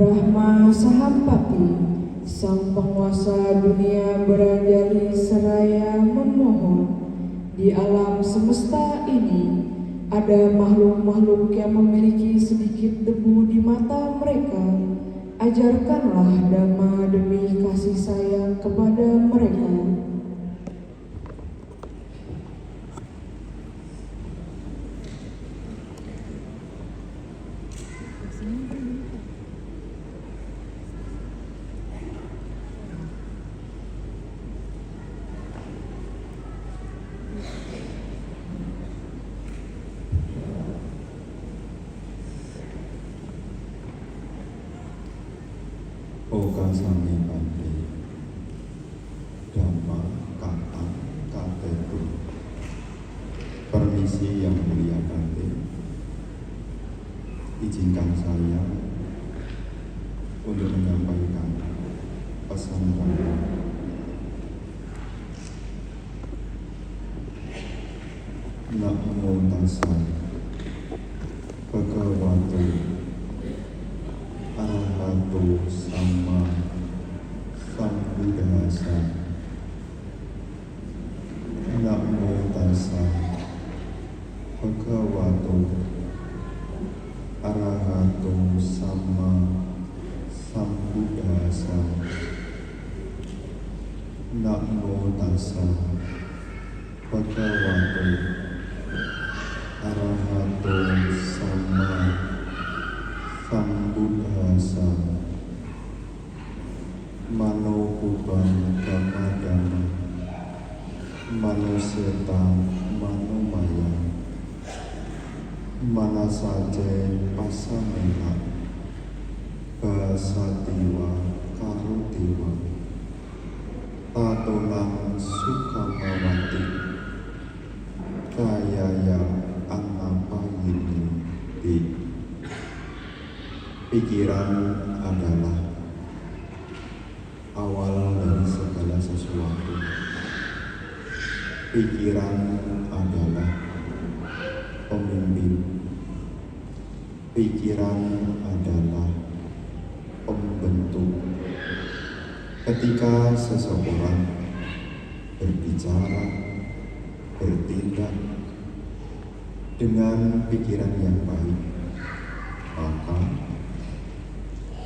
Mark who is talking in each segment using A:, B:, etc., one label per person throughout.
A: Brahma Sahampati, sang penguasa dunia berandali seraya memohon, di alam semesta ini ada makhluk-makhluk yang memiliki sedikit debu di mata mereka. Ajarkanlah dhamma demi kasih sayang kepada mereka.
B: Oka sami bante, Dhamma kata katetu. Permisi yang mulia bante, izinkan saya untuk menyampaikan pesan Dhamma. Namo tassa bhagavato arahato sama sambuddhassa. Namo tassa bhagavato arahato sama sambuddhassa. Namo tassa bhagavato arahato sama sambuddhassa. Mano kubang dhamma manuseta manomaya manasaje pasamena basatiwa karutiwa tatonang sukamawati kayaya annapayini di. Pikiran adalah awal dari segala sesuatu. Pikiran adalah pemimpin. Pikiran adalah pembentuk. Ketika seseorang berbicara, bertindak dengan pikiran yang baik, maka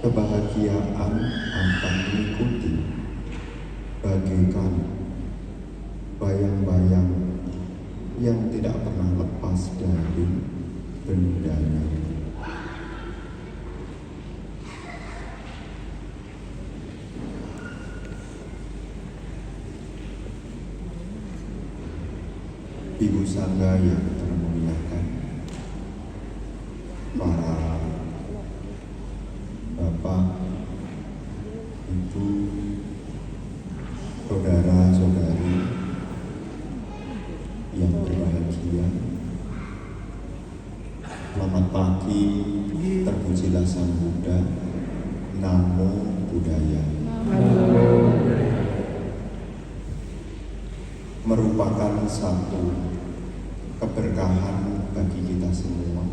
B: kebahagiaan akan mengikuti, bagaikan bayang-bayang yang tidak pernah lepas dari bendanya. Ibu Sangga yang termuliakan, para Bapak, Ibu, saudara-saudari yang berbahagia, selamat pagi, terpujilah Sang Buddha, Namo Buddhaya. Merupakan satu keberkahan bagi kita semua.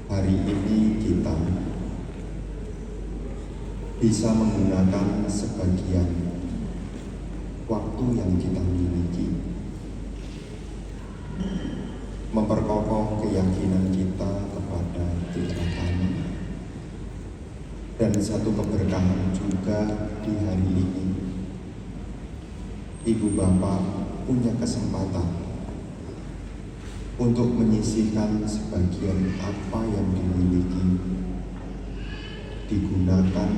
B: Hari ini kita bisa menggunakan sebagian waktu yang kita miliki memperkokoh keyakinan kita kepada Tritratana, dan satu keberkahan juga di hari ini Ibu Bapak punya kesempatan untuk menyisihkan sebagian apa yang dimiliki digunakan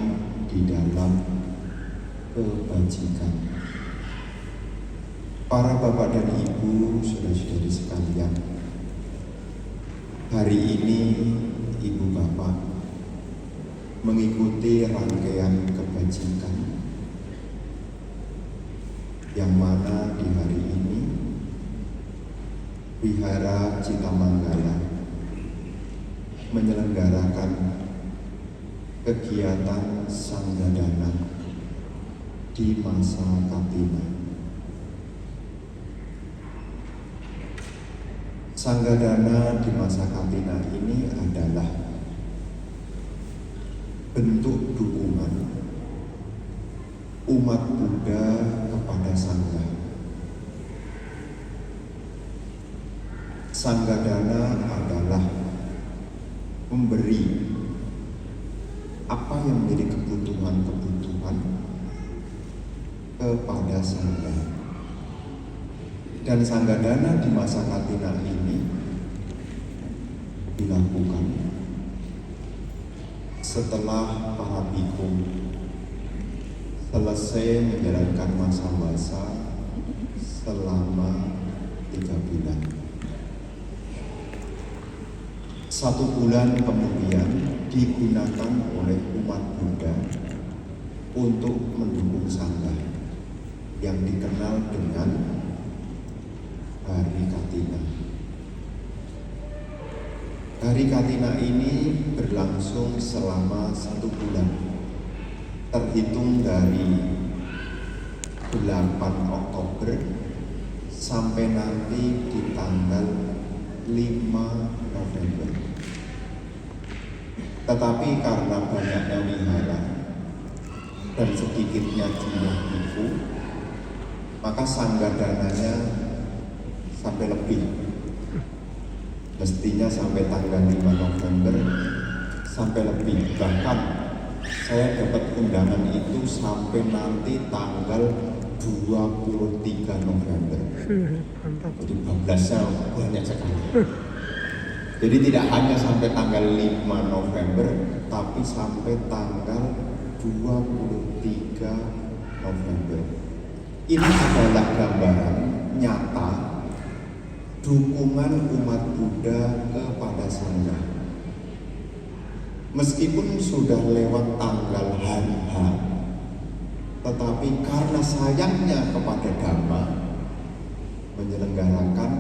B: di dalam kebajikan. Para Bapak dan Ibu, saudara-saudari sekalian, hari ini Ibu Bapak mengikuti rangkaian kebajikan yang mana di hari ini Wihara Citamanggala menyelenggarakan kegiatan Sanggadana di masa Katina. Sanggadana di masa Katina ini adalah bentuk dukungan umat Buddha kepada Sangha. Sanggadana adalah memberi apa yang menjadi kebutuhan-kebutuhan kepada Sangha. Dan Sanggadana di masa Katina ini dilakukan setelah para bhikkhu selesai menjalankan masa-masa selama 3 bulan. 1 bulan kemudian digunakan oleh umat Buddha untuk mendukung Sangha yang dikenal dengan Hari Katina. Hari Katina ini berlangsung selama 1 bulan, terhitung dari 8 Oktober sampai nanti di tanggal 5 November. Tetapi karena banyaknya wihara dan sedikitnya jumlah bhikkhu, maka sanggadananya sampai lebih. Mestinya sampai tanggal 5 November sampai lebih. Bahkan saya dapat undangan itu sampai nanti tanggal 23 November. Jadi 12-nya banyak sekali. Jadi tidak hanya sampai tanggal 5 November, tapi sampai tanggal 23 November. Ini adalah gambaran nyata dukungan umat Buddha kepada Sangha. Meskipun sudah lewat tanggal hari H, tetapi karena sayangnya kepada Dhamma, menyelenggarakan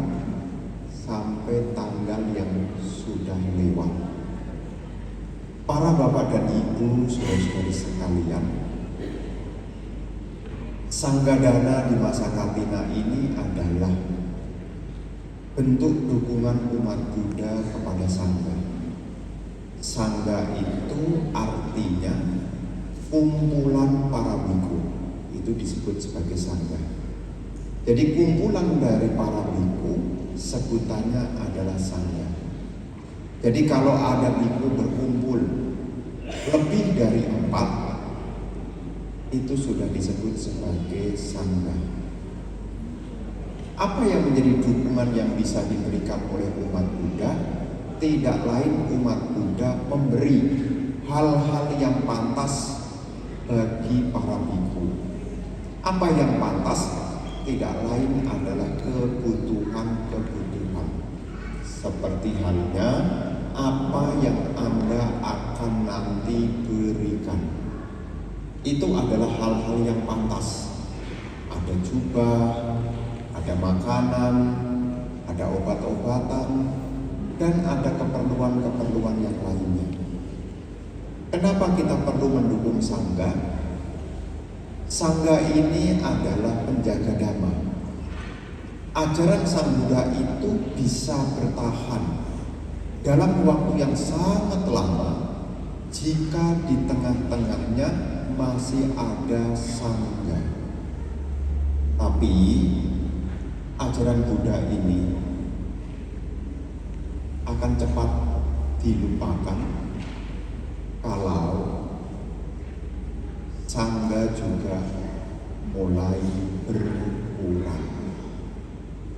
B: sampai tanggal yang sudah lewat. Para bapak dan ibu, saudara-saudari sekalian, Sanggadana di masa Katina ini adalah bentuk dukungan umat Buddha kepada Sangha. Sangha itu artinya kumpulan para bhikkhu, itu disebut sebagai Sangha. Jadi kumpulan dari para bhikkhu sebutannya adalah Sangha. Jadi kalau ada bhikkhu berkumpul lebih dari 4, itu sudah disebut sebagai Sangha. Apa yang menjadi dukungan yang bisa diberikan oleh umat Buddha? Tidak lain umat Buddha memberi hal-hal yang pantas bagi para bhikkhu. Apa yang pantas? Tidak lain adalah kebutuhan-kebutuhan. Seperti halnya apa yang Anda akan nanti berikan. Itu adalah hal-hal yang pantas. Ada jubah, ada makanan, ada obat-obatan, dan ada keperluan-keperluan yang lainnya. Kenapa kita perlu mendukung Sangha? Sangha ini adalah penjaga Dhamma. Ajaran Sang Buddha itu bisa bertahan dalam waktu yang sangat lama jika di tengah-tengahnya masih ada Sangha. Tapi ajaran Buddha ini akan cepat dilupakan kalau Sangha juga mulai berkurang.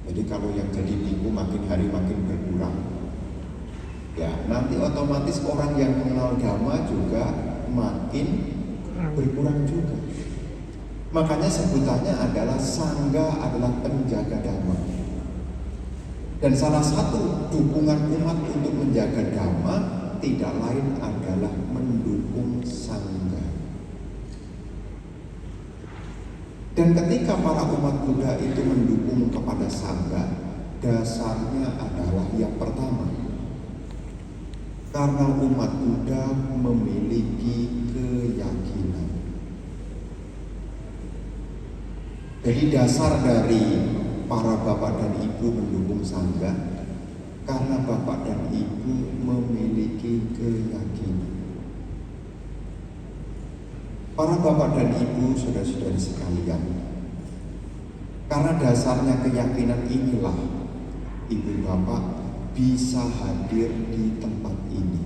B: Jadi kalau yang jadi bhikkhu makin hari makin berkurang, ya nanti otomatis orang yang mengenal Dhamma juga makin berkurang juga. Makanya sebutannya adalah Sangha adalah penjaga Dhamma. Dan salah satu dukungan umat untuk menjaga Dhamma tidak lain adalah mendukung Sangha. Dan ketika para umat Buddha itu mendukung kepada Sangha, dasarnya adalah yang pertama, karena umat Buddha memiliki keyakinan. Jadi dasar dari para bapak dan ibu mendukung Sangha karena bapak dan ibu memiliki keyakinan. Para bapak dan ibu, saudara-saudari sekalian, karena dasarnya keyakinan inilah ibu bapak bisa hadir di tempat ini.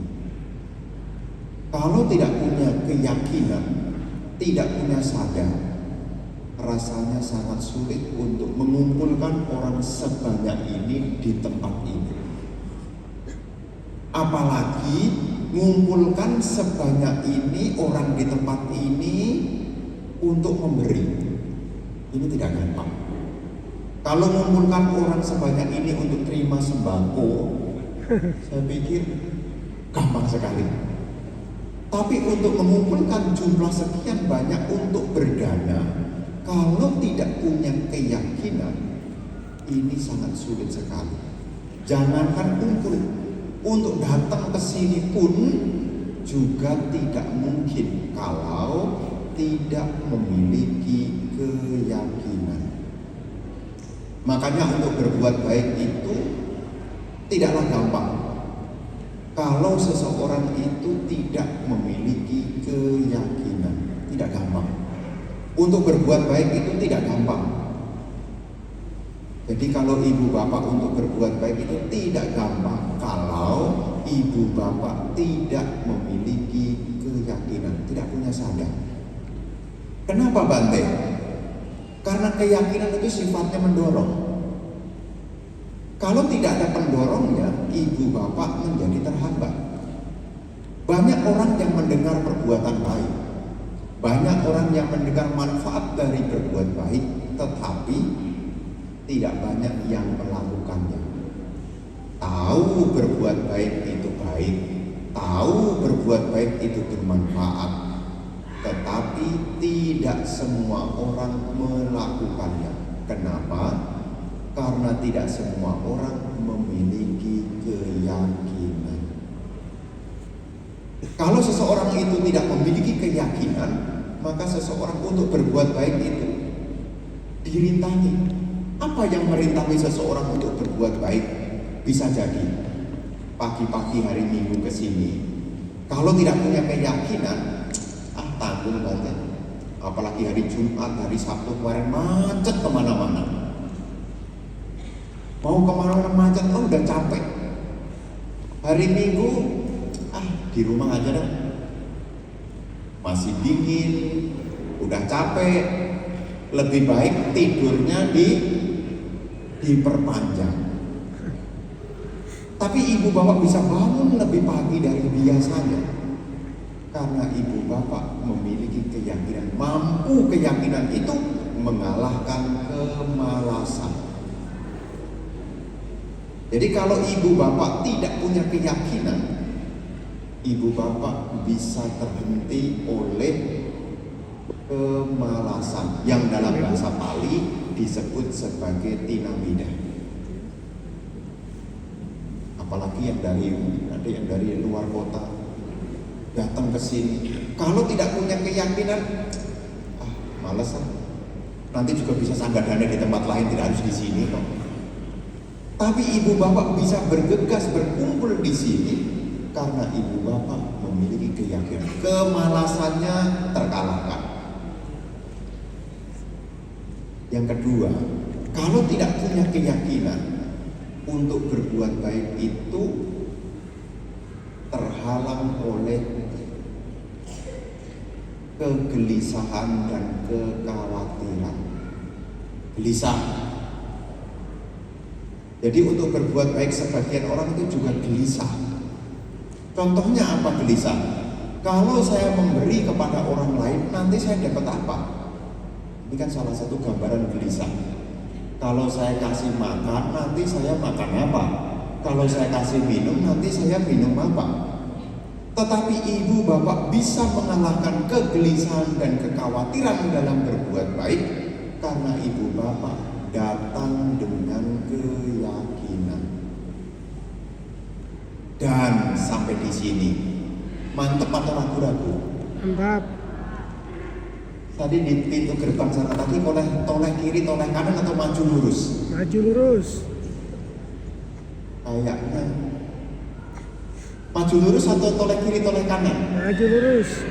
B: Kalau tidak punya keyakinan, tidak punya sadar, rasanya sangat sulit untuk mengumpulkan orang sebanyak ini di tempat ini. Apalagi mengumpulkan sebanyak ini orang di tempat ini untuk memberi. Ini tidak gampang. Kalau mengumpulkan orang sebanyak ini untuk terima sembako, saya pikir gampang sekali. Tapi untuk mengumpulkan jumlah sekian banyak untuk berdana, kalau tidak punya keyakinan, ini sangat sulit sekali. Jangankan kumpul, untuk datang ke sini pun juga tidak mungkin kalau tidak memiliki keyakinan. Makanya untuk berbuat baik itu tidaklah gampang kalau seseorang itu tidak memiliki keyakinan. Tidak gampang. Untuk berbuat baik itu tidak gampang. Jadi kalau ibu bapak untuk berbuat baik itu tidak gampang kalau ibu bapak tidak memiliki keyakinan, tidak punya sadar. Kenapa Bante? Karena keyakinan itu sifatnya mendorong. Kalau tidak ada pendorongnya, ibu bapak menjadi terhambat. Banyak orang yang mendengar perbuatan baik, banyak orang yang mendengar manfaat dari berbuat baik, tetapi tidak banyak yang melakukannya. Tahu berbuat baik itu baik, tahu berbuat baik itu bermanfaat, tetapi tidak semua orang melakukannya. Kenapa? Karena tidak semua orang memiliki keyakinan. Kalau seseorang itu tidak memiliki keyakinan, maka seseorang untuk berbuat baik itu dirintangi. Apa yang merintangi seseorang untuk berbuat baik? Bisa jadi pagi-pagi hari Minggu ke sini, kalau tidak punya keyakinan, tanggung banget. Apalagi hari Jumat, hari Sabtu kemarin macet kemana-mana. Mau kemana-mana macet, udah capek. Hari Minggu, di rumah aja dah. Masih dingin, udah capek. Lebih baik tidurnya diperpanjang. Tapi ibu bapak bisa bangun lebih pagi dari biasanya karena ibu bapak memiliki keyakinan, mampu keyakinan itu mengalahkan kemalasan. Jadi kalau ibu bapak tidak punya keyakinan, ibu bapak bisa terhenti oleh kemalasan yang dalam bahasa Pali disebut sebagai tinamida. Apalagi yang dari luar kota datang ke sini, kalau tidak punya keyakinan, males lah. Nanti juga bisa sanggadana di tempat lain, tidak harus di sini kok. Tapi ibu bapak bisa bergegas berkumpul di sini karena ibu bapak memiliki keyakinan. Kemalasannya terkalahkan. Yang kedua, kalau tidak punya keyakinan untuk berbuat baik itu terhalang oleh kegelisahan dan kekhawatiran. Gelisah. Jadi untuk berbuat baik sebagian orang itu juga gelisah. Contohnya apa gelisah? Kalau saya memberi kepada orang lain, nanti saya dapat apa? Ini kan salah satu gambaran gelisah. Kalau saya kasih makan, nanti saya makan apa? Kalau saya kasih minum, nanti saya minum apa? Tetapi ibu bapak bisa mengalahkan kegelisahan dan kekhawatiran dalam berbuat baik karena ibu bapak datang dengan keyakinan. Dan sampai di sini, mantep atau ragu-ragu?
C: Mantap.
B: Tadi di pintu gerbang sana tadi toleh kiri, toleh kanan atau maju lurus?
C: Maju lurus.
B: Kayaknya maju lurus atau toleh kiri, toleh kanan?
C: Maju lurus.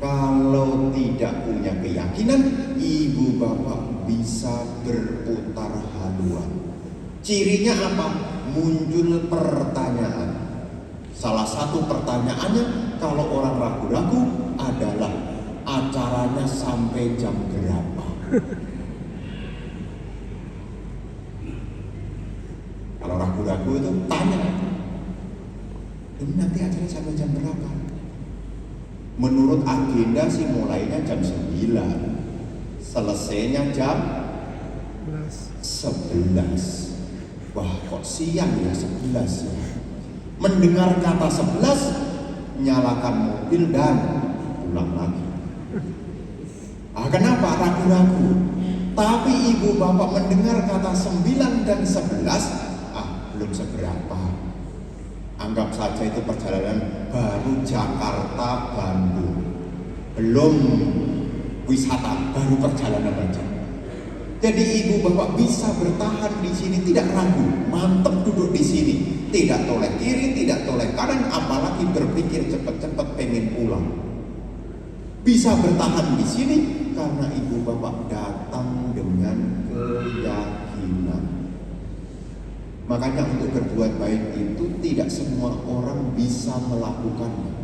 B: Kalau tidak punya keyakinan, ibu bapak bisa berputar haluan. Cirinya apa? Muncul pertanyaan. Salah satu pertanyaannya, kalau orang ragu-ragu adalah acaranya sampai jam berapa? Kalau ragu-ragu itu tanya, ini nanti acaranya sampai jam berapa? Menurut agenda sih mulainya jam 9, selesainya jam 11. Wah, kok siang ya 11 ya? Mendengar kata 11, nyalakan mobil dan pulang lagi. Kenapa? Ragu-ragu. Tapi ibu bapak mendengar kata 9 dan 11, belum seberapa. Anggap saja itu perjalanan baru Jakarta Bandung, belum wisata, baru perjalanan aja. Jadi ibu bapak bisa bertahan di sini, tidak ragu, mantep duduk di sini, tidak toleh kiri, tidak toleh kanan, apalagi berpikir cepet-cepet pengen pulang. Bisa bertahan di sini karena ibu bapak datang dengan keyakinan. Makanya untuk berbuat baik itu tidak semua orang bisa melakukannya.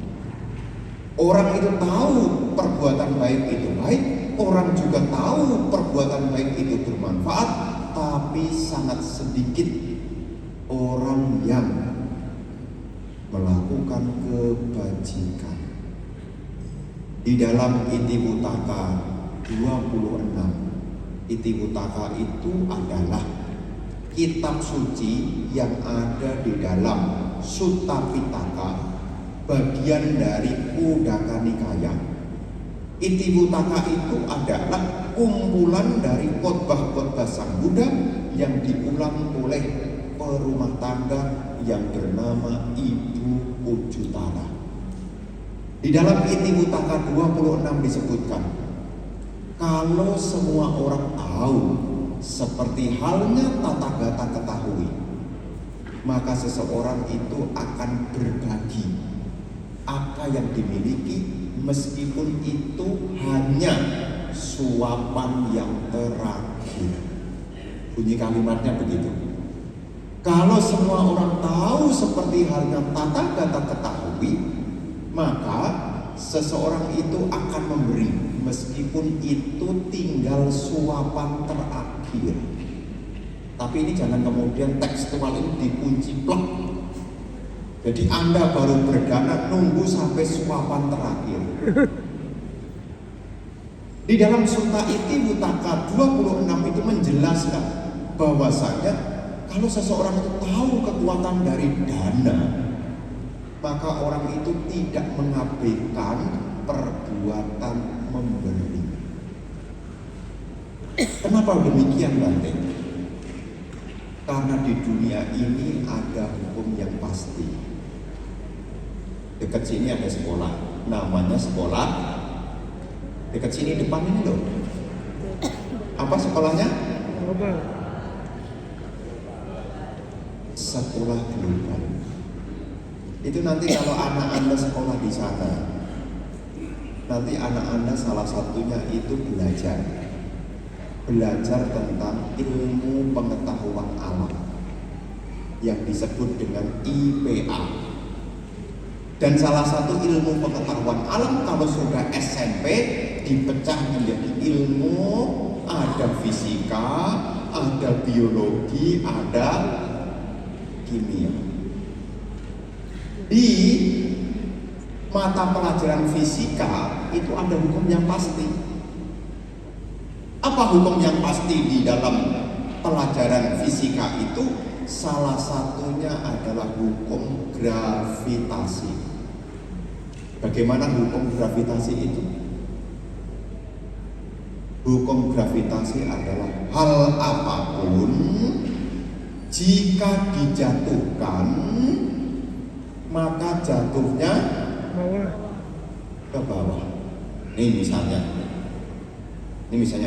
B: Orang itu tahu perbuatan baik itu baik, orang juga tahu perbuatan baik itu bermanfaat, tapi sangat sedikit orang yang melakukan kebajikan. Di dalam Itiwutaka 26, Itiwutaka itu adalah kitab suci yang ada di dalam Sutta Pitaka, bagian dari Khuddaka Nikaya. Itiwutaka itu adalah kumpulan dari khotbah-khotbah Sang Buddha yang diulang oleh perumah tangga yang bernama Ibu Ujutara. Di dalam Itiwutaka 26 disebutkan, kalau semua orang tahu seperti halnya Tathagata ketahui, maka seseorang itu akan berbagi apa yang dimiliki, meskipun itu hanya suapan yang terakhir. Bunyi kalimatnya begitu. Kalau semua orang tahu seperti halnya Tathagata ketahui, maka seseorang itu akan memberi, meskipun itu tinggal suapan terakhir. Tapi ini jangan kemudian tekstual ini dikunci plek. Jadi Anda baru berdana nunggu sampai suapan terakhir. Di dalam Sutta Itiwutaka 26 itu menjelaskan bahwasanya kalau seseorang itu tahu kekuatan dari dana, maka orang itu tidak mengabaikan perbuatan memberi. Kenapa demikian, Bante? Karena di dunia ini ada hukum yang pasti. Dekat sini ada sekolah, namanya sekolah. Dekat sini depan ini loh. Apa sekolahnya? Sekolah global. Itu nanti kalau anak Anda sekolah di sana, nanti anak Anda salah satunya itu belajar tentang ilmu pengetahuan alam yang disebut dengan IPA. Dan salah satu ilmu pengetahuan alam kalau sudah SMP dipecah menjadi ilmu, ada fisika, ada biologi, ada kimia. Di mata pelajaran fisika itu ada hukum yang pasti. Apa hukum yang pasti di dalam pelajaran fisika itu? Salah satunya adalah hukum gravitasi. Bagaimana hukum gravitasi itu? Hukum gravitasi adalah hal apapun jika dijatuhkan, maka jatuhnya ke bawah. Ini misalnya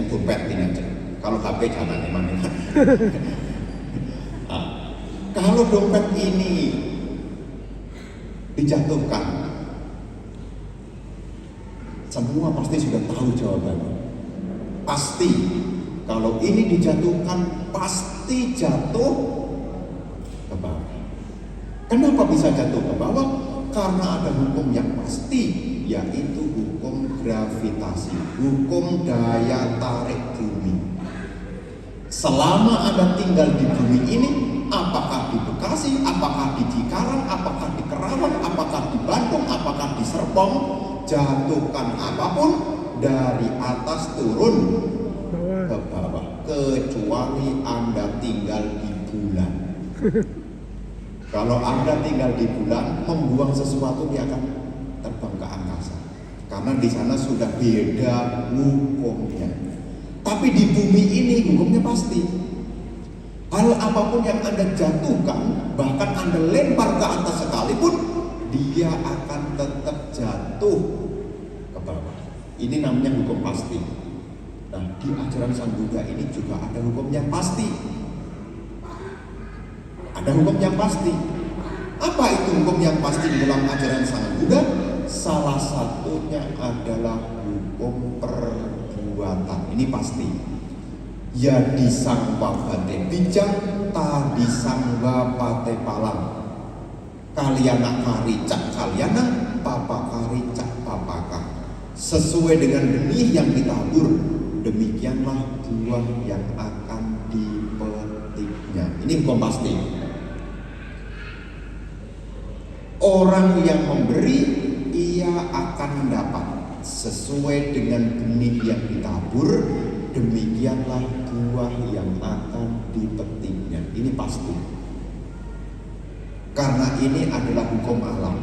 B: dompet ini aja. Kalau HP jangan emang. Kalau dompet ini dijatuhkan, Semua pasti sudah tahu jawabannya. Pasti. Kalau ini dijatuhkan, pasti jatuh ke bawah. Kenapa bisa jatuh ke bawah? Karena ada hukum yang pasti, yaitu hukum gravitasi, hukum daya tarik bumi. Selama Anda tinggal di bumi ini, apakah di Bekasi, apakah di Cikarang, apakah di Kerawang, apakah di Bandung, apakah di Serpong, jatuhkan apapun dari atas turun ke bawah, kecuali Anda tinggal di bulan. Kalau Anda tinggal di bulan, membuang sesuatu dia akan terbang ke angkasa, karena di sana sudah beda hukumnya. Tapi di bumi ini hukumnya pasti. Hal apapun yang Anda jatuhkan, bahkan Anda lempar ke atas sekalipun, dia akan tetap jatuh ke bawah. Ini namanya hukum pasti. Nah, di ajaran Sang Buddha ini juga ada hukum yang pasti. Ada hukum yang pasti. Apa itu hukum yang pasti di dalam ajaran Sang Buddha? Salah satunya adalah hukum perbuatan. Ini pasti. Ya disangwa bate bijak, ta disangwa bate palang. Kaliana karicak kaliana, papa karicak papaka. Sesuai dengan benih yang ditabur, demikianlah buah yang akan dipetiknya. Ini hukum pasti. Orang yang memberi, ia akan mendapat sesuai dengan benih yang ditabur, demikianlah buah yang akan dipetiknya. Ini pasti. Karena ini adalah hukum alam.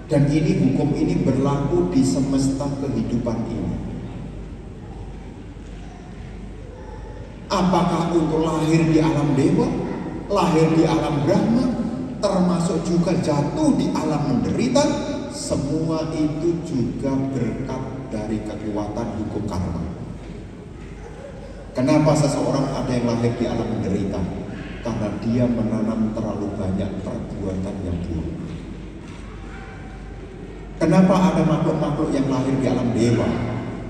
B: Dan hukum ini berlaku di semesta kehidupan ini. Apakah untuk lahir di alam dewa, lahir di alam Brahma, termasuk juga jatuh di alam menderita, semua itu juga berkat dari kekuatan hukum karma. Kenapa seseorang ada yang lahir di alam menderita? Karena dia menanam terlalu banyak perbuatan yang buruk. Kenapa ada makhluk-makhluk yang lahir di alam dewa,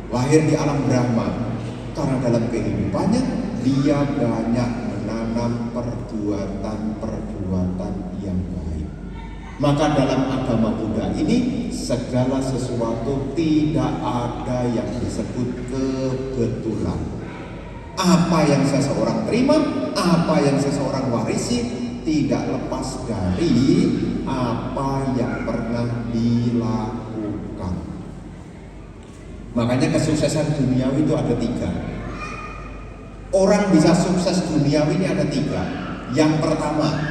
B: lahir di alam Brahma? Karena dalam kehidupannya dia banyak menanam perbuatan-perbuatan yang baik. Maka dalam agama Buddha ini segala sesuatu tidak ada yang disebut kebetulan. Apa yang seseorang terima, apa yang seseorang warisi, tidak lepas dari apa yang pernah dilakukan. Makanya kesuksesan duniawi itu ada 3. Orang bisa sukses duniawi ini ada 3. Yang pertama,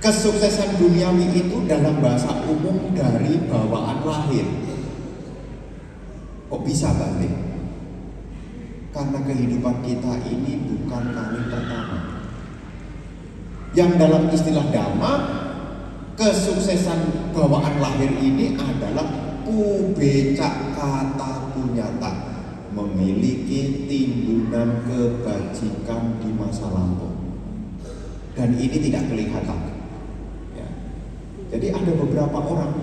B: kesuksesan duniawi itu dalam bahasa umum dari bawaan lahir. Kok bisa balik? Karena kehidupan kita ini bukan kali pertama. Yang dalam istilah Dhamma, kesuksesan bawaan lahir ini adalah ubecak kata punyata, memiliki timbunan kebajikan di masa lampau. Dan ini tidak kelihatan. Ya. Jadi ada beberapa orang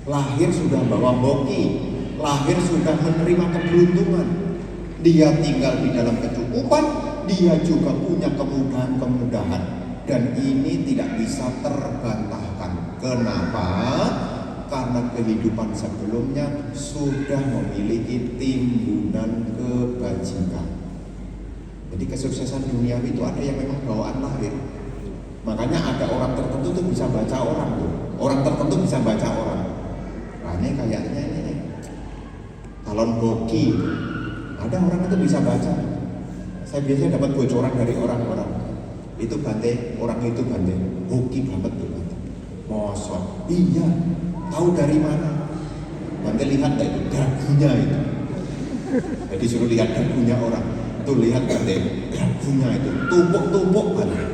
B: lahir sudah bawa hoki, lahir sudah menerima keberuntungan. Dia tinggal di dalam kecukupan, dia juga punya kemudahan-kemudahan, dan ini tidak bisa terbantahkan. Kenapa? Karena kehidupan sebelumnya sudah memiliki timbunan kebajikan. Jadi kesuksesan duniawi itu ada yang memang bawaan lahir. Makanya ada orang tertentu tuh bisa baca orang tuh. Orang tertentu bisa baca orang. Nah, ini kayaknya ini calon hoki. Ada orang itu bisa baca. Saya biasanya dapat bocoran dari orang-orang. Itu Bante, orang itu Bante. Hoki banget tuh Bante. Mosok. Iya. Tahu dari mana? Bante lihat itu dagunya itu. Jadi suruh lihat dagunya orang. Tuh lihat Bante, dagunya itu tumpuk-tumpuk Bante.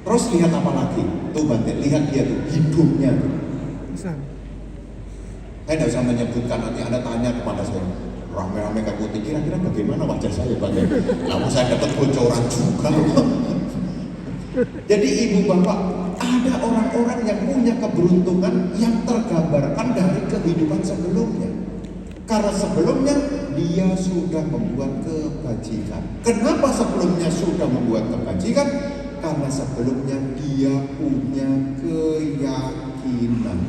B: Terus lihat apa lagi? Tuh Bante, lihat dia tuh hidungnya. Saya tidak usah menyebutkan, nanti Anda tanya kepada saya. Rame-rame kayak putih, kira-kira bagaimana wajah saya Bante? Lalu saya dapat bocoran juga. Jadi ibu bapak, ada orang-orang yang punya keberuntungan yang tergambarkan dari kehidupan sebelumnya. Karena sebelumnya dia sudah membuat kebajikan. Kenapa sebelumnya sudah membuat kebajikan? Karena sebelumnya dia punya keyakinan.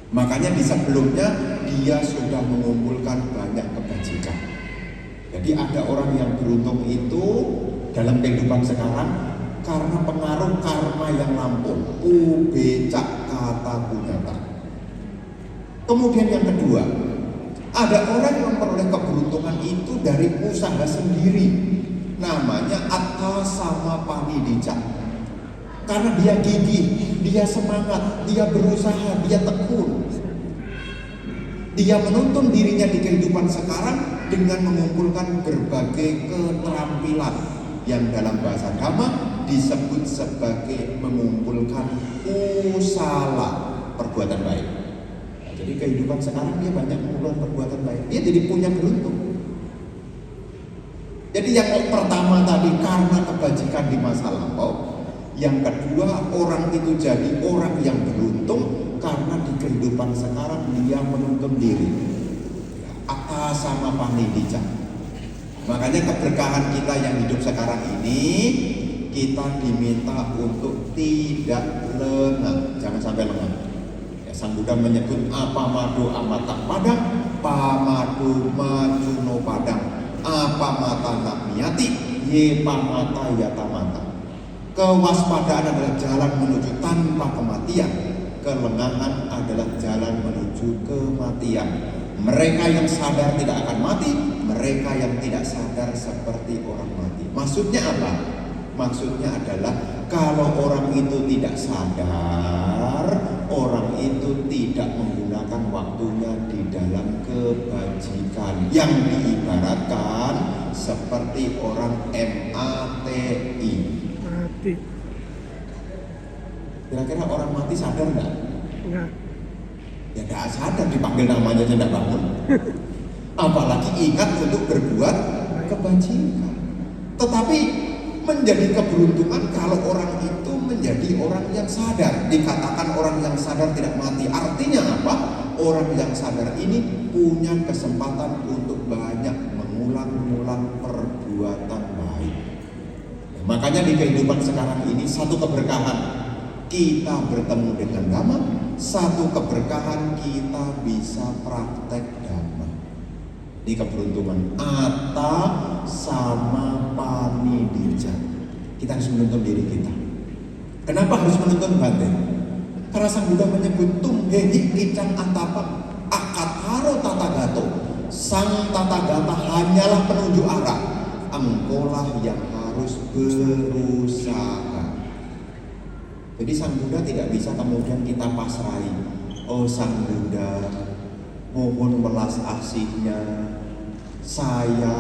B: Makanya di sebelumnya dia sudah mengumpulkan banyak kebajikan. Jadi ada orang yang beruntung itu dalam kehidupan sekarang karena pengaruh karma yang lampau, ubecak kata punyata. Kemudian yang kedua, ada orang yang memperoleh keberuntungan itu dari usaha sendiri, namanya atta sama panidija. Karena dia gigih, dia semangat, dia berusaha, dia tekun. Dia menuntun dirinya di kehidupan sekarang dengan mengumpulkan berbagai keterampilan yang dalam bahasa agama disebut sebagai mengumpulkan kusala, perbuatan baik. Nah, jadi kehidupan sekarang dia banyak mengumpulkan perbuatan baik. Dia jadi punya beruntung. Jadi yang pertama tadi karena kebajikan di masa lampau. Yang kedua, orang itu jadi orang yang beruntung karena di kehidupan sekarang dia menuntun diri. Atta sama panidija. Makanya keberkahan kita yang hidup sekarang ini, kita diminta untuk tidak lengah, jangan sampai lengah. Ya, Sang Buddha menyebut apa madu amata padang, pamadu majuno padang, apa mata nak niati, ye pamata yata mata. Kewaspadaan adalah jalan menuju tanpa kematian, kelengahan adalah jalan menuju kematian. Mereka yang sadar tidak akan mati, mereka yang tidak sadar seperti orang mati. Maksudnya apa? Maksudnya adalah kalau orang itu tidak sadar, orang itu tidak menggunakan waktunya di dalam kebajikan yang diibaratkan seperti orang MATI.
C: Mati.
B: Kira-kira orang mati sadar nggak?
C: Enggak.
B: Ya tidak sadar, dipanggil namanya aja tidak bangun. Apalagi ingat untuk berbuat kebajikan. Tetapi menjadi keberuntungan kalau orang itu menjadi orang yang sadar. Dikatakan orang yang sadar tidak mati. Artinya apa? Orang yang sadar ini punya kesempatan untuk banyak mengulang-ulang perbuatan baik. Makanya di kehidupan sekarang ini satu keberkahan kita bertemu dengan Dhamma, satu keberkahan kita bisa praktek Dhamma. Ini keberuntungan atta sama panidija. Kita harus menuntun diri kita. Kenapa harus menuntun batin? Karena Sang Buddha menyebut tumhehi kicang antapa akataro tatagato. Sang tatagata hanyalah penunjuk arah. Engkaulah yang harus berusaha. Jadi Sang Buddha tidak bisa kemudian kita pasrahi. Oh Sang Buddha, mohon belas asihnya, saya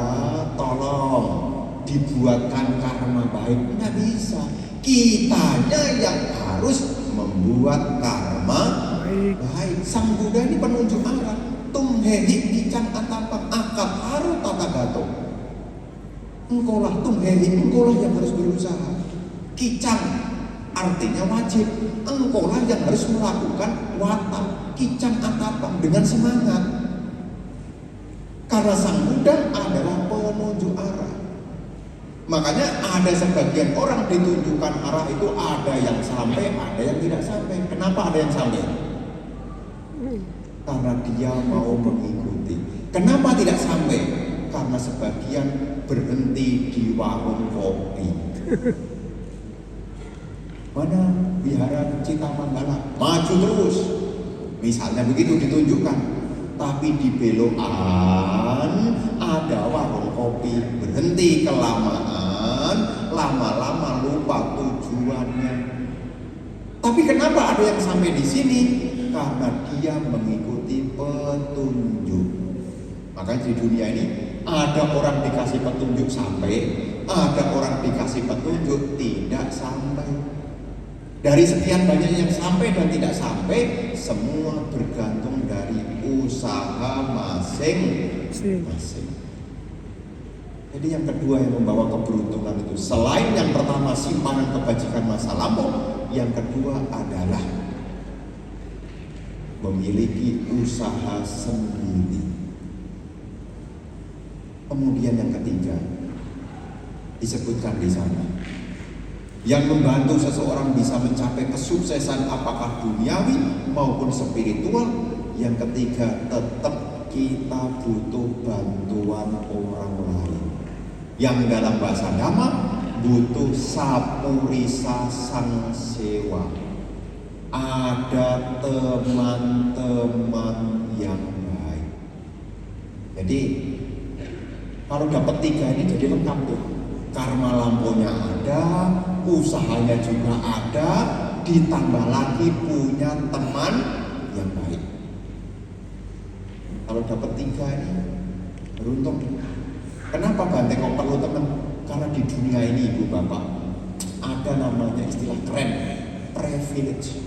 B: tolong dibuatkan karma baik. Nggak bisa. Kitanya yang harus membuat karma baik. Sang Buddha ini penunjuk arah. Tumhehi kicang atapang akad haru tatagato. Engkaulah tumhehi, engkaulah yang harus berusaha. Kicang artinya wajib, engkaulah yang harus melakukan watam, kicang atapang dengan semangat. Karena Sang Buddha adalah penunjuk arah. Makanya ada sebagian orang ditunjukkan arah itu ada yang sampai, ada yang tidak sampai. Kenapa ada yang sampai? Karena dia mau mengikuti. Kenapa tidak sampai? Karena sebagian berhenti di warung kopi. Mana Wihara Cita Manggala, maju terus. Misalnya begitu ditunjukkan. Tapi di belokan ada warung kopi, berhenti kelamaan, lama-lama lupa tujuannya. Tapi kenapa ada yang sampai di sini? Karena dia mengikuti petunjuk. Makanya di dunia ini ada orang dikasih petunjuk sampai, ada orang dikasih petunjuk tidak sampai. Dari sekian banyak yang sampai dan tidak sampai, semua bergantung dari usaha masing-masing. Jadi yang kedua yang membawa keberuntungan itu, selain yang pertama simpanan kebajikan masa lampau, yang kedua adalah memiliki usaha sendiri. Kemudian yang ketiga disebutkan di sana, yang membantu seseorang bisa mencapai kesuksesan apakah duniawi maupun spiritual. Yang ketiga, tetap kita butuh bantuan orang lain. Yang dalam bahasa Dhamma butuh sapurisa sang sewa. Ada teman-teman yang baik. Jadi kalau dapat tiga ini jadi lengkap tuh. Karma lampaunya ada, usahanya juga ada, ditambah lagi punya teman yang baik. Kalau dapat tiga ini beruntung. Kenapa Bante kok perlu teman? Karena di dunia ini Ibu Bapak ada namanya istilah keren, privilege.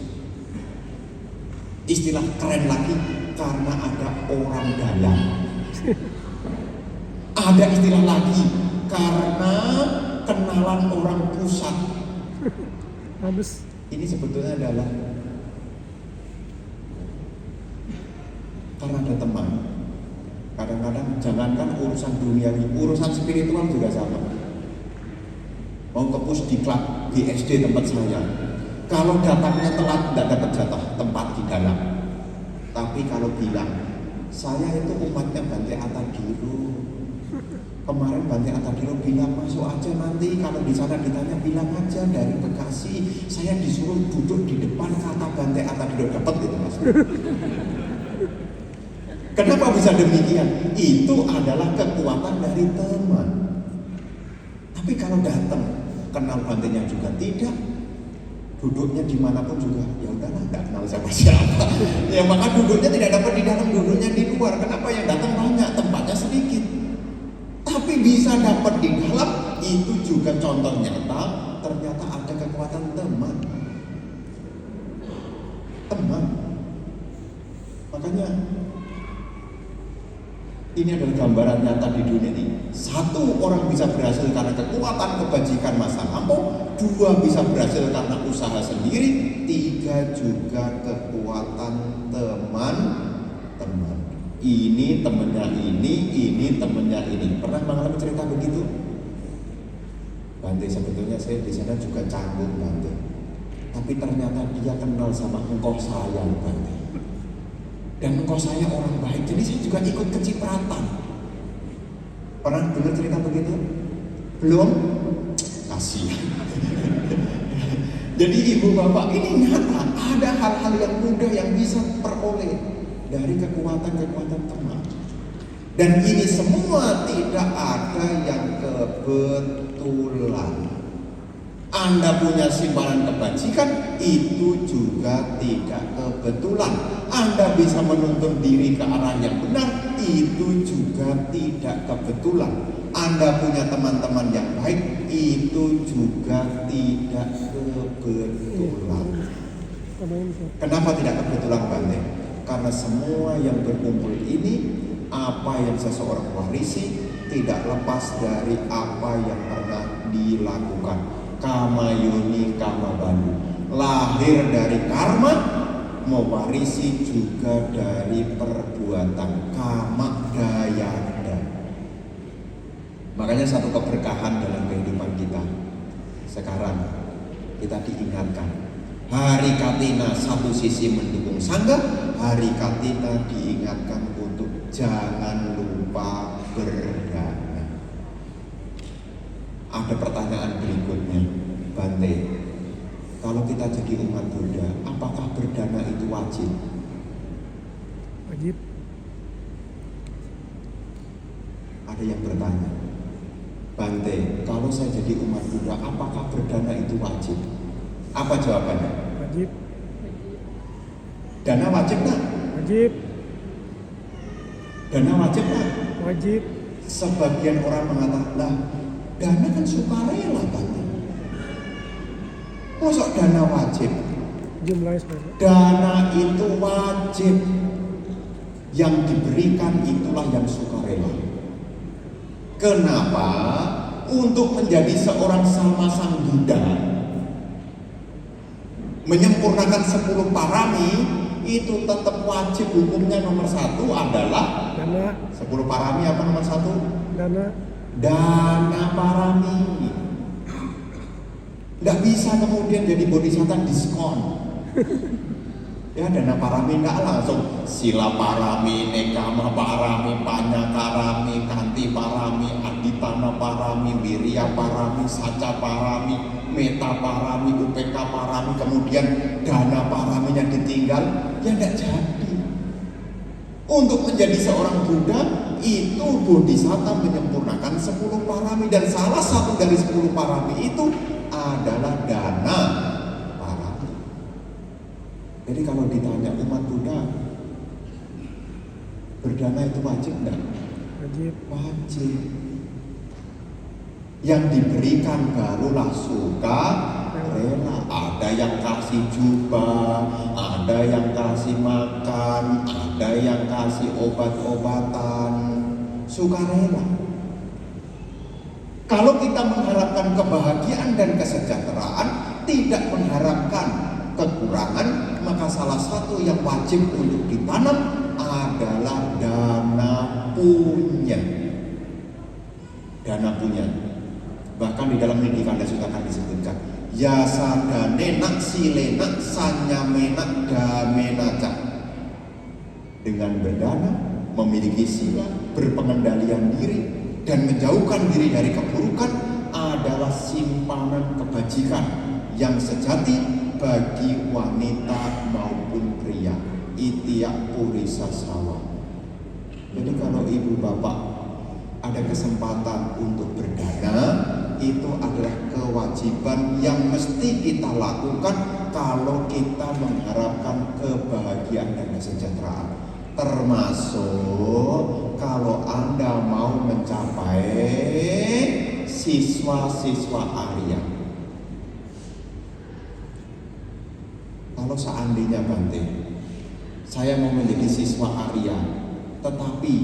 B: Istilah keren lagi karena ada orang dalam. Ada istilah lagi karena kenalan orang pusat.
C: Habis.
B: Ini sebetulnya adalah karena ada teman. Kadang-kadang jangankan urusan duniawi, urusan spiritual juga sama. Mau ke pusdiklat BSD tempat saya, kalau datangnya telat tidak dapat jatah tempat di dalam. Tapi kalau bilang saya itu umatnya Bante Atadiro, kemarin Bante Atadiro bilang masuk aja nanti, kalau di sana ditanya bilang aja dari Bekasi, saya disuruh duduk di depan kata Bante Atadiro, dapat itu Mas. Kenapa bisa demikian? Itu adalah kekuatan dari teman. Tapi kalau datang kenal Bantenya juga tidak, duduknya dimanapun juga ya udahlah, nggak kenal siapa-siapa. Ya maka duduknya tidak dapat di dalam, duduknya di luar. Kenapa? Yang datang banyak, tempatnya sedikit. Tapi bisa dapat di dalam, itu juga contoh nyata. Ternyata ada kekuatan teman. Teman. Makanya ini adalah gambaran nyata di dunia ini. Satu, orang bisa berhasil karena kekuatan kebajikan masa lampau. Dua, bisa berhasil karena usaha sendiri. Tiga, juga kekuatan teman-teman. Ini temennya ini temennya ini. Pernah mengalami cerita begitu? Bante, sebetulnya saya di sana juga canggung Bante. Tapi ternyata dia kenal sama engkau sayang Bante. Dan engkau saya orang baik, jadi saya juga ikut kecipratan. Pernah dengar cerita begitu? Belum? Kasihan. Jadi ibu bapak, ini nyata ada hal-hal yang mudah yang bisa peroleh dari kekuatan-kekuatan teman. Dan ini semua tidak ada yang kebetulan. Anda punya simpanan kebajikan, itu juga tidak kebetulan. Anda bisa menuntun diri ke arah yang benar, itu juga tidak kebetulan. Anda punya teman-teman yang baik, itu juga tidak kebetulan. Kenapa tidak kebetulan Bante? Karena semua yang berkumpul ini, apa yang seseorang warisi, tidak lepas dari apa yang pernah dilakukan. Kama yoni kama banu, lahir dari karma, mewarisi juga dari perbuatan kama dayanda. Makanya satu keberkahan dalam kehidupan kita sekarang, kita diingatkan hari Katina satu sisi mendukung sangga, hari Katina diingatkan untuk jangan lupa berdana. Ada pertanyaan berikutnya, Bante, kalau kita jadi umat Buddha, apakah berdana itu wajib?
C: Wajib.
B: Ada yang bertanya, Bante, kalau saya jadi umat Buddha, apakah berdana itu wajib? Apa jawabannya?
C: Wajib.
B: Dana wajib nggak?
C: Wajib.
B: Dana wajib nggak?
C: Wajib.
B: Sebagian orang mengatakan, lah, dana kan sukarela Bante. Masa dana wajib?
C: Jumlahnya seberapa?
B: Dana itu wajib. Yang diberikan itulah yang sukarela. Kenapa? Untuk menjadi seorang sama sang Buddha, menyempurnakan 10 parami itu tetap wajib. Hukumnya nomor 1 adalah
C: Dana,
B: 10 parami apa nomor 1?
C: dana,
B: Dana parami. Nggak bisa kemudian jadi bodhisattva diskon. Ya, dana parami nggak langsung sila parami, nekama parami, panyakarami, kanti parami, adipana parami, wirya parami, saca parami, meta parami, upk parami, kemudian dana paraminya ditinggal, ya nggak jadi. Untuk menjadi seorang Buddha itu bodhisattva menyempurnakan 10 parami, dan salah satu dari 10 parami itu adalah dana parami. Jadi kalau ditanya umat Buddha, berdana itu wajib enggak?
C: wajib.
B: Wajib. Yang diberikan barulah suka rela. Ada yang kasih jubah, ada yang kasih makan, ada yang kasih obat-obatan, suka rela. Kalau kita mengharapkan kebahagiaan dan kesejahteraan, tidak mengharapkan kekurangan, maka salah satu yang wajib untuk ditanam adalah dana punya. Dana punya. Bahkan di dalam Nidikanda Sutta akan disebutkan, yasadane silena sanyamena damenaca. Dengan berdana, memiliki sila, berpengendalian diri, dan menjauhkan diri dari keburukan adalah simpanan kebajikan yang sejati bagi wanita maupun pria. Itiak purisa sawa. Jadi kalau ibu bapak ada kesempatan untuk berdana, itu adalah kewajiban yang mesti kita lakukan kalau kita mengharapkan kebahagiaan dan kesejahteraan. Termasuk kalau Anda mau mencapai siswa-siswa Arya. Kalau seandainya Bante, saya mau menjadi siswa Arya, tetapi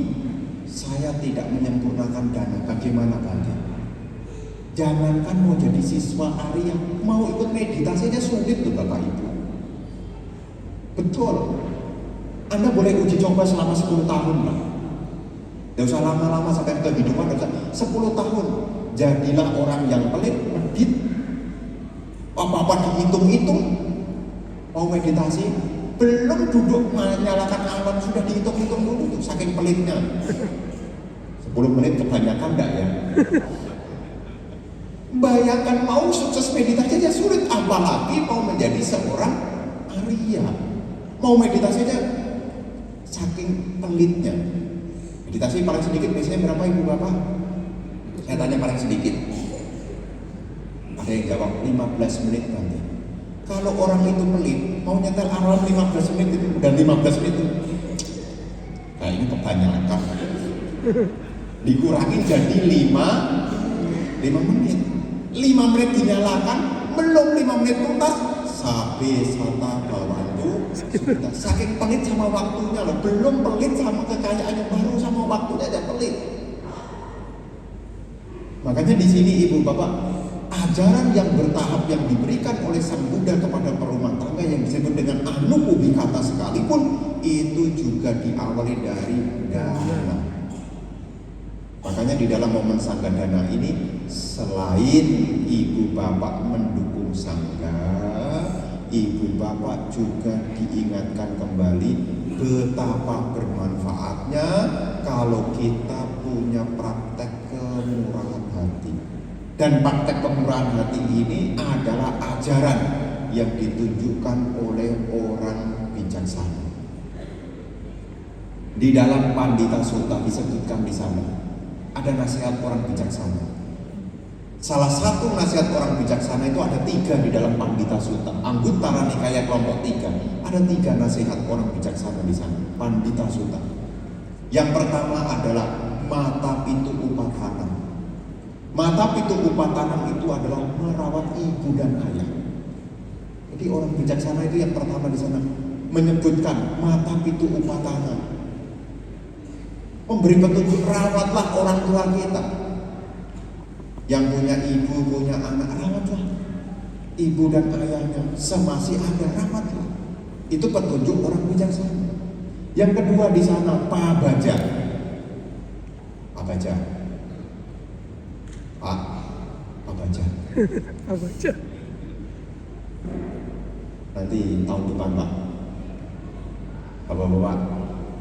B: saya tidak menyempurnakan dana, bagaimana Bante? Jangankan mau jadi siswa Arya, mau ikut meditasinya sulit tuh Bapak Ibu. Betul. Anda boleh uji coba selama 10 tahun lah. Tidak usah lama-lama sampai kehidupan, 10 tahun. Jadilah orang yang pelit, medit, apa-apa dihitung-hitung. Mau meditasi, belum duduk menyalakan alam sudah dihitung-hitung dulu tuh, saking pelitnya. 10 menit kebanyakan enggak ya? Bayangkan mau sukses meditasi aja sulit, apalagi mau menjadi seorang Arya. Mau meditasi aja saking pelitnya. Meditasi paling sedikit biasanya berapa ibu bapak? Saya tanya paling sedikit. Ada yang jawab 15 menit nanti. Kalau orang itu pelit, mau nyetel alarm 15 menit itu udah 15 menit itu. Nah ini kebanyakan. Dikurangin jadi 5 menit. 5 menit dinyalakan, belum 5 menit tuntas. Sabe sata bawantu. Saking pelit sama waktunya loh, belum pelit sama kekayaannya, baru sama waktunya aja pelit. Makanya di sini ibu bapak, ajaran yang bertahap yang diberikan oleh Sang Buddha kepada perumah tangga yang disebut dengan anupubikata sekalipun, itu juga diawali dari dana. Makanya di dalam momen Sangga Dana ini, selain ibu bapak mendukung sangga, ibu bapak juga diingatkan kembali betapa bermanfaatnya kalau kita punya praktek kemurahan hati. Dan praktek kemurahan hati ini adalah ajaran yang ditunjukkan oleh orang bijaksana. Di dalam Pandita Sutta disebutkan di sana ada nasihat orang bijaksana. Salah satu nasihat orang bijaksana itu ada 3 di dalam Pandita Sutta. Anggutara Nikaya kelompok 3. Ada 3 nasihat orang bijaksana di sana. Pandita Sutta. Yang pertama adalah mata pintu upatanam. Mata pintu upatanam itu adalah merawat ibu dan ayah. Jadi orang bijaksana itu yang pertama di sana menyebutkan mata pintu upatanam. Memberi petunjuk, rawatlah orang tua kita. Yang punya ibu, punya anak, rawatlah. Ibu dan ayahnya semasih ada, rawatlah. Itu petunjuk orang bijaksana. Yang kedua di sana Pak Baja. Pak Baja. Pak Baja.
C: Apa aja?
B: Nanti tahun depan Pak. Bapak-bapak,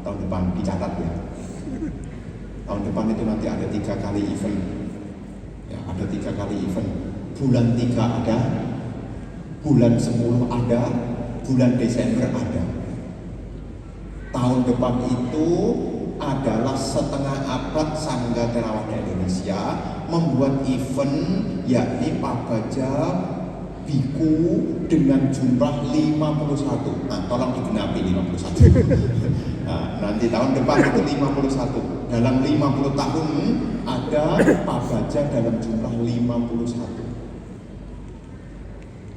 B: tahun depan dicatat ya. Tahun depan itu nanti ada 3 kali event. Ya, ada 3 kali event. Bulan 3 ada, bulan 10 ada, bulan Desember ada. Tahun depan itu adalah setengah abad Sangga Theravada Indonesia membuat event yakni Pak Baja Biku dengan jumlah 51. Nah, tolong digenapi 51. Nah, nanti tahun depan itu 51. Dalam 50 tahun ada Pak Baja dalam jumlah 51.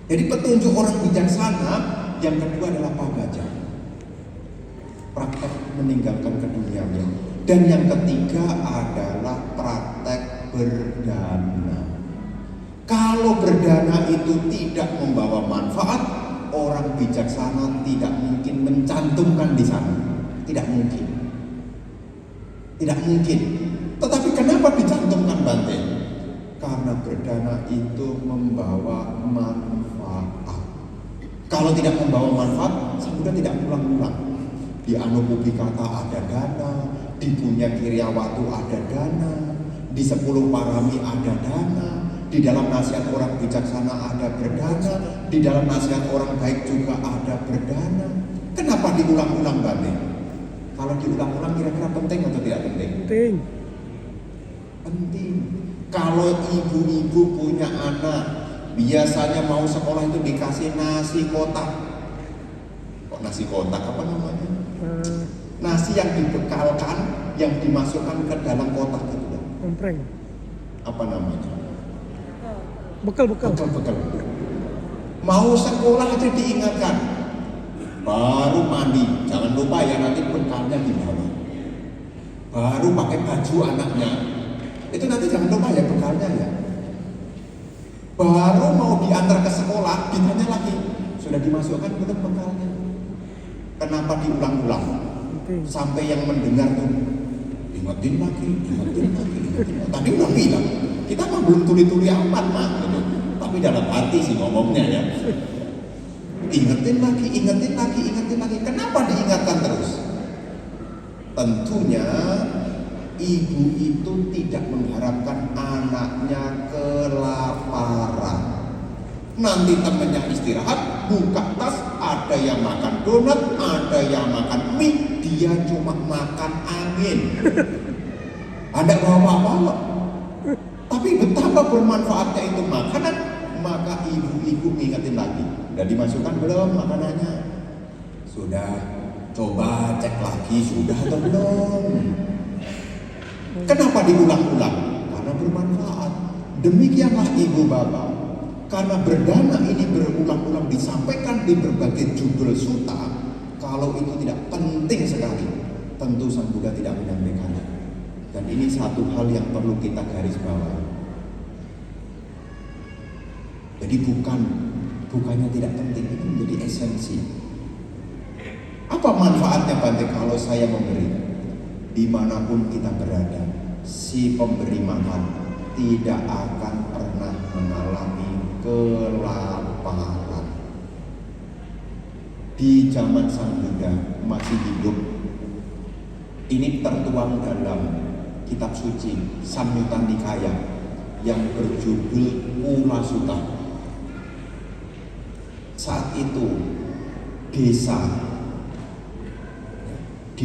B: Jadi petunjuk orang bijaksana yang kedua adalah Pak Baja. Praktek meninggalkan keduniawian. Dan yang ketiga adalah praktek berdana. Kalau berdana itu tidak membawa manfaat, orang bijaksana tidak mungkin mencantumkan di sana. Tidak mungkin. Tidak mungkin. Tetapi kenapa dicantumkan Bante? Karena berdana itu membawa manfaat. Kalau tidak membawa manfaat, Sang Buddha tidak ulang-ulang. Di Anupubikata ada dana, di Punya Kiryawatu ada dana, di 10 Parami ada dana, di dalam nasihat orang bijaksana ada berdana, di dalam nasihat orang baik juga ada berdana. Kenapa diulang-ulang Bante? Kalau diulang-ulang kira-kira penting atau tidak penting?
C: Penting.
B: Penting. Kalau ibu-ibu punya anak, biasanya mau sekolah itu dikasih nasi kotak. Kok nasi kotak apa namanya? Nasi yang dibekalkan, yang dimasukkan ke dalam kotak itu.
C: Kompreng.
B: Apa namanya?
C: Bekal.
B: Bekal. Mau sekolah aja diingatkan. Baru mandi, jangan lupa ya nanti bekalnya dibawa. Baru pakai baju anaknya, itu nanti jangan lupa ya bekalnya ya. Baru mau diantar ke sekolah, ditanya lagi, sudah dimasukkan belum bekalnya? Kenapa diulang-ulang? Sampai yang mendengar tuh ingetin lagi. Tadi udah bilang, kita mah belum tuli-tuli amat mah, gitu. Tapi dalam hati sih ngomongnya ya. Ingetin lagi. Kenapa diingatkan terus? Tentunya ibu itu tidak mengharapkan anaknya kelaparan. Nanti temennya istirahat, buka tas, ada yang makan donat, ada yang makan mie, dia cuma makan angin. Ada bawa-bawa. Tapi betapa bermanfaatnya itu makanan, maka ibu-ibu ngingetin lagi. Udah dimasukkan belum makanannya? Sudah. Coba cek lagi, sudah atau belum? Kenapa diulang-ulang? Karena bermanfaat. Demikianlah ibu bapak. Karena berdana ini berulang-ulang disampaikan di berbagai judul sutta, kalau itu tidak penting sekali, tentu Sang Buddha tidak menyampaikannya. Dan ini satu hal yang perlu kita garis bawahi. Jadi bukannya tidak penting, itu menjadi esensi. Apa manfaatnya Bante kalau saya memberi? Dimanapun kita berada, si pemberi makan tidak akan pernah mengalami kelaparan. Di zaman Sang Buddha masih hidup, ini tertuang dalam kitab suci Samyutta Nikaya yang berjudul Mula Sutta. Saat itu di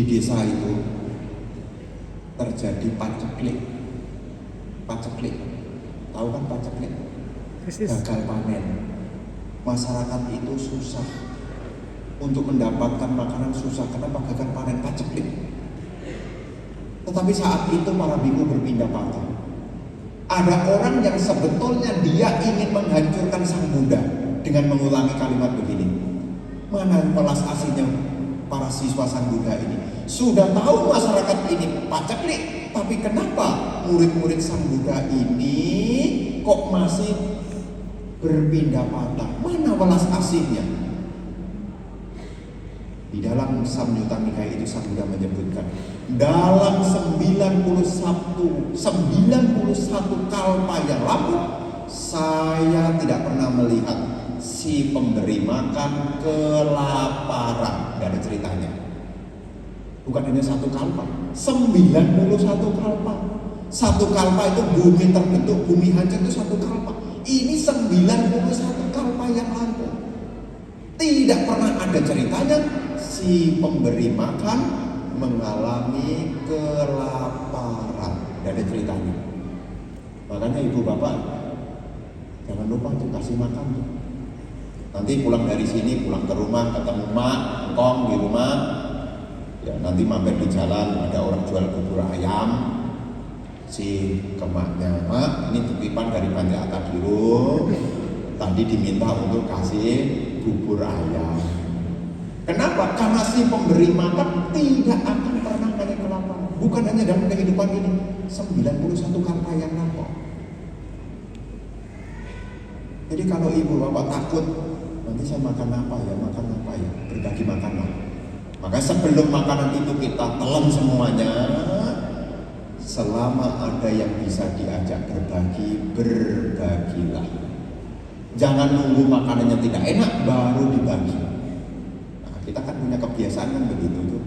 B: desa itu terjadi paceklik. Tahu kan paceklik? Gagal panen. Masyarakat itu susah untuk mendapatkan makanan, susah. Kenapa? Gagal panen, paceklik. Tetapi saat itu para biku berpindah patah. Ada orang yang sebetulnya dia ingin menghancurkan Sang Buddha dengan mengulangi kalimat begini. Mana pelas aslinya para siswa Sang Buddha ini? Sudah tahu masyarakat ini paceklik, tapi kenapa murid-murid Sang Buddha ini kok masih berpindah patah? Mana welas asihnya? Di dalam Samyutta Nikaya itu Sang Buddha menyebutkan, dalam 91 kalpa yang lalu, saya tidak pernah melihat si pemberi makan kelaparan. Gak ada ceritanya. Bukan hanya satu kalpa, 91 kalpa. Satu kalpa itu bumi terbentuk, bumi hancur itu satu kalpa. Ini 91 kalpa yang lalu. Tidak pernah ada ceritanya si pemberi makan mengalami kelaparan. Tidak ada ceritanya. Makanya ibu bapak jangan lupa untuk kasih makan. Nanti pulang dari sini, pulang ke rumah, ketemu mak, engkong di rumah, ya nanti mampir di jalan ada orang jual bubur ayam, si kemaknya, mak ini titipan dari Pantai Atadiru, tadi diminta untuk kasih bubur ayam. Kenapa? Karena si pemberi makan tidak akan pernah ada kelaparan. Bukan hanya dalam kehidupan ini, 91 kalpa yang lampau. Jadi kalau ibu bapak takut, nanti saya makan apa ya, berbagi makanlah. Maka sebelum makanan itu kita telan semuanya, selama ada yang bisa diajak berbagi, berbagilah. Jangan nunggu makanannya tidak enak baru dibagi. Nah, kita kan punya kebiasaan kan begitu tuh.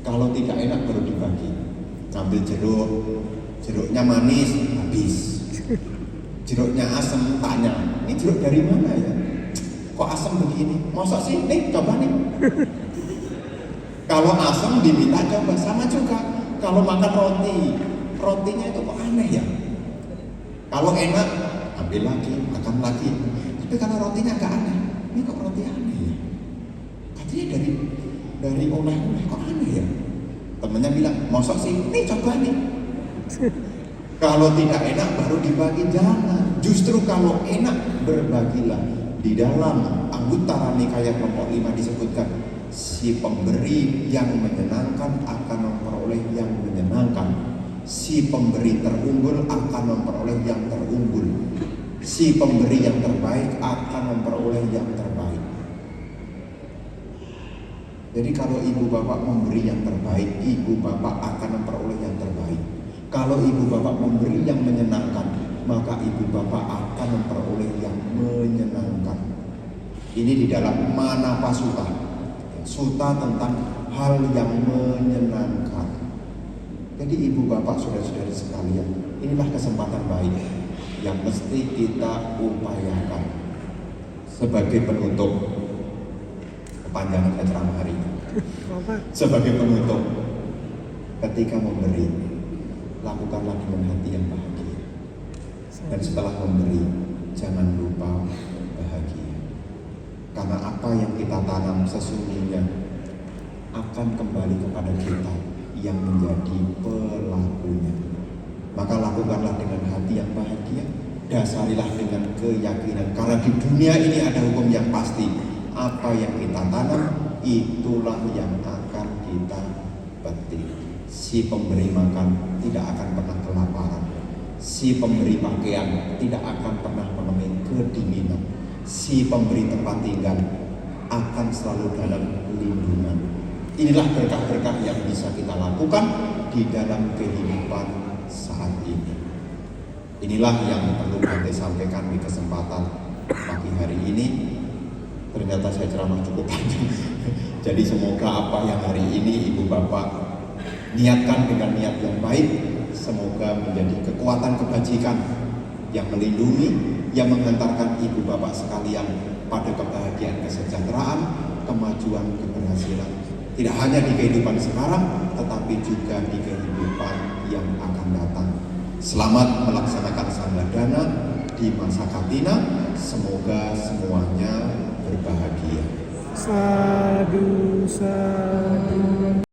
B: Kalau tidak enak baru dibagi. Ambil jeruk, jeruknya manis, habis. Jeruknya asam, tanya, ini jeruk dari mana ya? Kok asam begini? Masa sih? Nih, coba nih. Kalau asam diminta coba, sama juga. Kalau makan roti, rotinya itu kok aneh ya? Kalau enak, ambil lagi, makan lagi. Tapi kalau rotinya agak aneh, ini kok roti aneh ya? Katanya dari oleh-oleh kok aneh ya? Temennya bilang, masa sih? Nih, coba nih. Kalau tidak enak baru dibagi, jangan. Justru kalau enak berbagilah. Di dalam Anguttara Nikaya kelompok 5 disebutkan, si pemberi yang menyenangkan akan memperoleh yang menyenangkan. Si pemberi terunggul akan memperoleh yang terunggul. Si pemberi yang terbaik akan memperoleh yang terbaik. Jadi kalau ibu bapak memberi yang terbaik, ibu bapak akan memperoleh yang terbaik. Kalau ibu bapak memberi yang menyenangkan, maka ibu bapak akan memperoleh yang menyenangkan. Ini di dalam Manapasutta, sutta tentang hal yang menyenangkan. Jadi ibu bapak, saudara-saudari sekalian, inilah kesempatan baik yang mesti kita upayakan. Sebagai penutup kepanjangan ceramah hari ini, sebagai penutup, ketika memberi, lakukanlah dengan hati yang bahagia. Dan setelah memberi, jangan lupa bahagia. Karena apa yang kita tanam sesungguhnya akan kembali kepada kita yang menjadi pelakunya. Maka lakukanlah dengan hati yang bahagia. Dasarilah dengan keyakinan. Karena di dunia ini ada hukum yang pasti. Apa yang kita tanam, itulah yang akan kita petik. Si pemberi makan tidak akan pernah kelaparan. Si pemberi pakaian tidak akan pernah mengalami kedinginan. Si pemberi tempat tinggal akan selalu dalam lindungan. Inilah berkah-berkah yang bisa kita lakukan di dalam kehidupan saat ini. Inilah yang perlu kami sampaikan di kesempatan pagi hari ini. Ternyata saya ceramah cukup panjang. Jadi semoga apa yang hari ini ibu bapak niatkan dengan niat yang baik, semoga menjadi kekuatan kebajikan yang melindungi, yang mengantarkan ibu bapak sekalian pada kebahagiaan, kesejahteraan, kemajuan, keberhasilan. Tidak hanya di kehidupan sekarang, tetapi juga di kehidupan yang akan datang. Selamat melaksanakan Sambadana di masa Katina. Semoga semuanya berbahagia.
C: Sadu, sadu.